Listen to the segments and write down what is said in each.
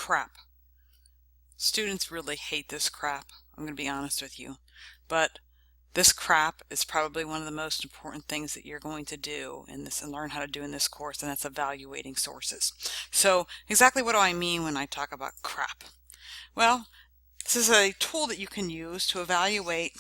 CRAAP. Students really hate this CRAAP, I'm going to be honest with you, but this CRAAP is probably one of the most important things that you're going to do in this and learn how to do in this course, and that's evaluating sources. So exactly what do I mean when I talk about CRAAP? Well, this is a tool that you can use to evaluate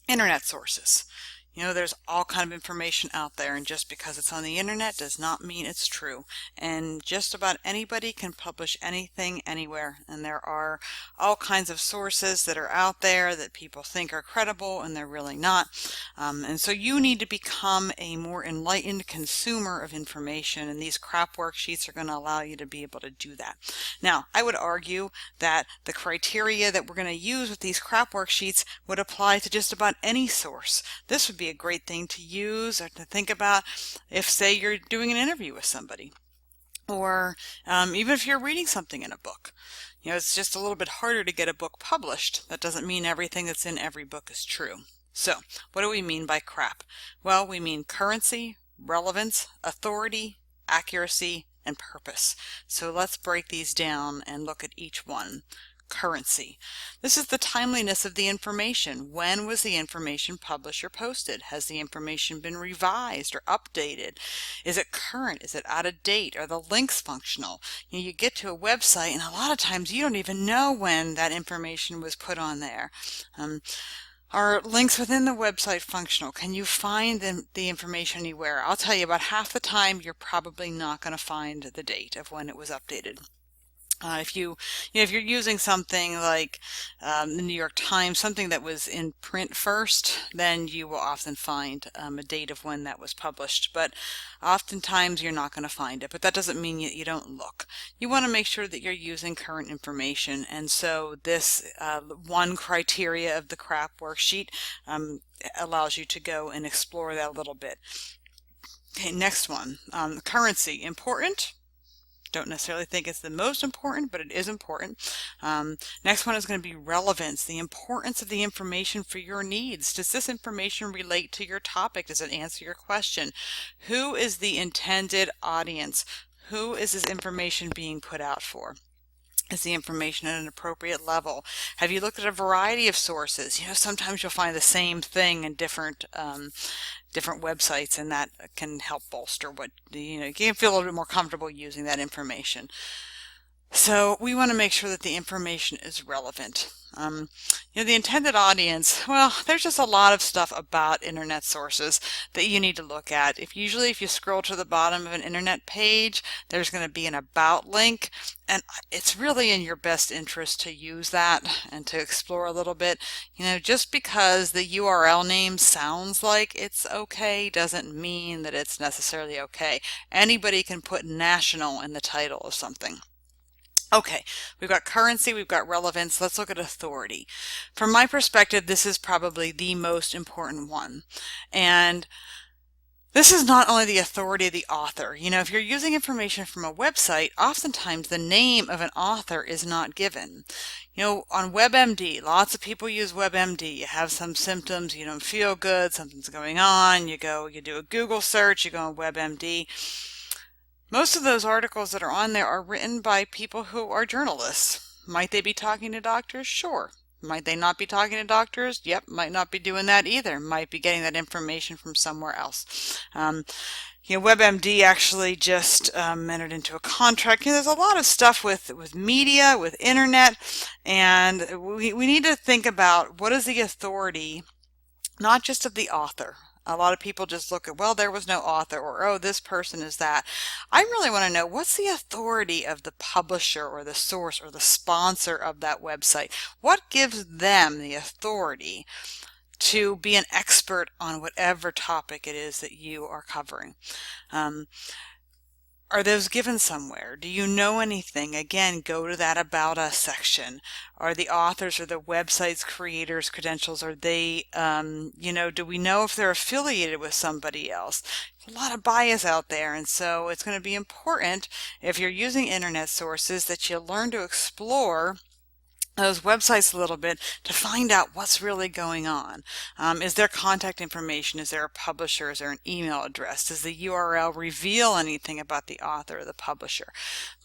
internet sources. You know, there's all kind of information out there, and just because it's on the internet does not mean it's true. And just about anybody can publish anything anywhere, and there are all kinds of sources that are out there that people think are credible and they're really not. And so you need to become a more enlightened consumer of information, and these CRAAP worksheets are going to allow you to be able to do that. Now, I would argue that the criteria that we're going to use with these CRAAP worksheets would apply to just about any source. This would be a great thing to use or to think about if, say, you're doing an interview with somebody, or even if you're reading something in a book. You know, it's just a little bit harder to get a book published. That doesn't mean everything that's in every book is true. So what do we mean by CRAAP? Well, we mean currency, relevance, authority, accuracy, and purpose. So let's break these down and look at each one. Currency. This is the timeliness of the information. When was the information published or posted? Has the information been revised or updated? Is it current? Is it out of date? Are the links functional? You get to a website and a lot of times you don't even know when that information was put on there. Are links within the website functional? Can you find the information anywhere? I'll tell you, about half the time you're probably not going to find the date of when it was updated. If you're using something like the New York Times, something that was in print first, then you will often find a date of when that was published. But oftentimes you're not going to find it. But that doesn't mean you don't look. You want to make sure that you're using current information. And so this one criteria of the CRAAP worksheet allows you to go and explore that a little bit. Okay, next one. Currency. Important? Don't necessarily think it's the most important, but it is important. Next one is going to be relevance, the importance of the information for your needs. Does this information relate to your topic? Does it answer your question? Who is the intended audience? Who is this information being put out for? Is the information at an appropriate level? Have you looked at a variety of sources? You know, sometimes you'll find the same thing in different websites, and that can help bolster what, you can feel a little bit more comfortable using that information. So we want to make sure that the information is relevant. The intended audience, well, there's just a lot of stuff about internet sources that you need to look at. If you scroll to the bottom of an internet page, there's going to be an about link, and it's really in your best interest to use that and to explore a little bit. Just because the URL name sounds like it's okay doesn't mean that it's necessarily okay. Anybody can put national in the title of something. Okay, we've got currency, we've got relevance. Let's look at authority. From my perspective, this is probably the most important one. And this is not only the authority of the author. If you're using information from a website, oftentimes the name of an author is not given. On WebMD, lots of people use WebMD. You have some symptoms, you don't feel good, something's going on, you do a Google search, you go on WebMD. Most of those articles that are on there are written by people who are journalists. Might they be talking to doctors? Sure. Might they not be talking to doctors? Yep, might not be doing that either. Might be getting that information from somewhere else. WebMD actually just entered into a contract. There's a lot of stuff with media, with internet, and we need to think about what is the authority, not just of the author. A lot of people just look at, well, there was no author, or, oh, this person is that. I really want to know, what's the authority of the publisher or the source or the sponsor of that website? What gives them the authority to be an expert on whatever topic it is that you are covering? Are those given somewhere? Do you know anything? Again, go to that About Us section. Are the authors or the website's creators' credentials, are they, do we know if they're affiliated with somebody else? There's a lot of bias out there, and so it's going to be important, if you're using internet sources, that you learn to explore those websites a little bit to find out what's really going on. Is there contact information? Is there a publisher? Is there an email address? Does the URL reveal anything about the author or the publisher?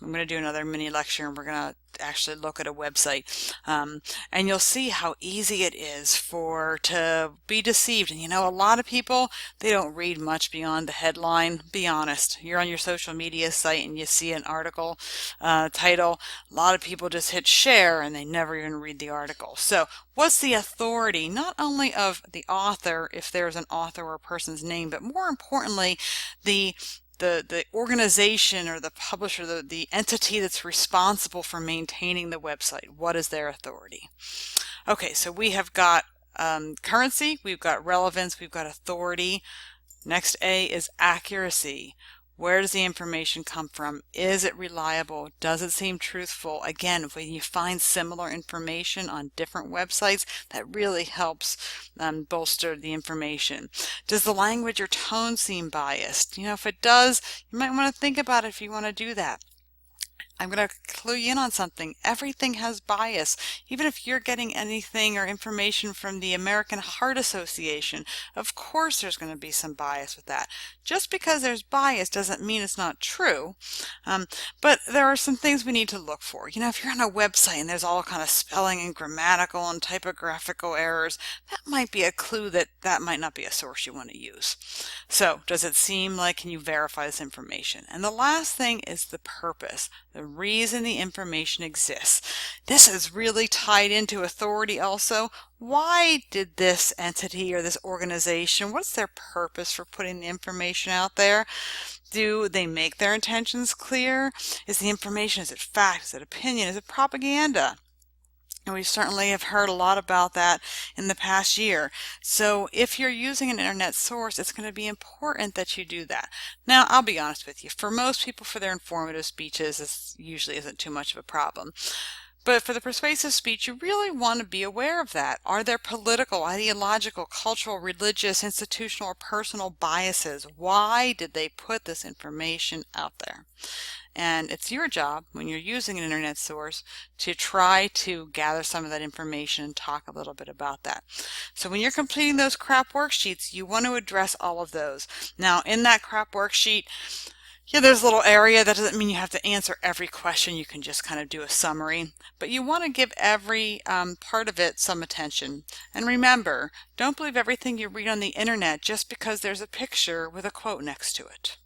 I'm going to do another mini lecture, and we're going to actually look at a website, and you'll see how easy it is to be deceived. And you know, a lot of people, they don't read much beyond the headline. Be honest, you're on your social media site and you see an article title, a lot of people just hit share and they never even read the article. So what's the authority, not only of the author, if there's an author or a person's name, but more importantly, the organization or the publisher, the entity that's responsible for maintaining the website? What is their authority? Okay, so we have got currency, we've got relevance, we've got authority. Next A is accuracy. Where does the information come from? Is it reliable? Does it seem truthful? Again, when you find similar information on different websites, that really helps bolster the information. Does the language or tone seem biased? You know, if it does, you might want to think about it if you want to do that. I'm going to clue you in on something. Everything has bias. Even if you're getting anything or information from the American Heart Association, of course there's going to be some bias with that. Just because there's bias doesn't mean it's not true. But there are some things we need to look for. You know, if you're on a website and there's all kind of spelling and grammatical and typographical errors, that might be a clue that that might not be a source you want to use. So, does it seem like, can you verify this information? And the last thing is the purpose. The reason the information exists. This is really tied into authority also. Why did this entity or this organization, what's their purpose for putting the information out there? Do they make their intentions clear? Is the information, is it fact, is it opinion, is it propaganda? And we certainly have heard a lot about that in the past year. So if you're using an internet source, it's going to be important that you do that. Now, I'll be honest with you. For most people, for their informative speeches, this usually isn't too much of a problem. But for the persuasive speech, you really want to be aware of that. Are there political, ideological, cultural, religious, institutional, or personal biases? Why did they put this information out there? And it's your job when you're using an internet source to try to gather some of that information and talk a little bit about that. So when you're completing those CRAAP worksheets, you want to address all of those. Now, in that CRAAP worksheet, yeah, there's a little area. That doesn't mean you have to answer every question. You can just kind of do a summary. But you want to give every part of it some attention. And remember, don't believe everything you read on the internet just because there's a picture with a quote next to it.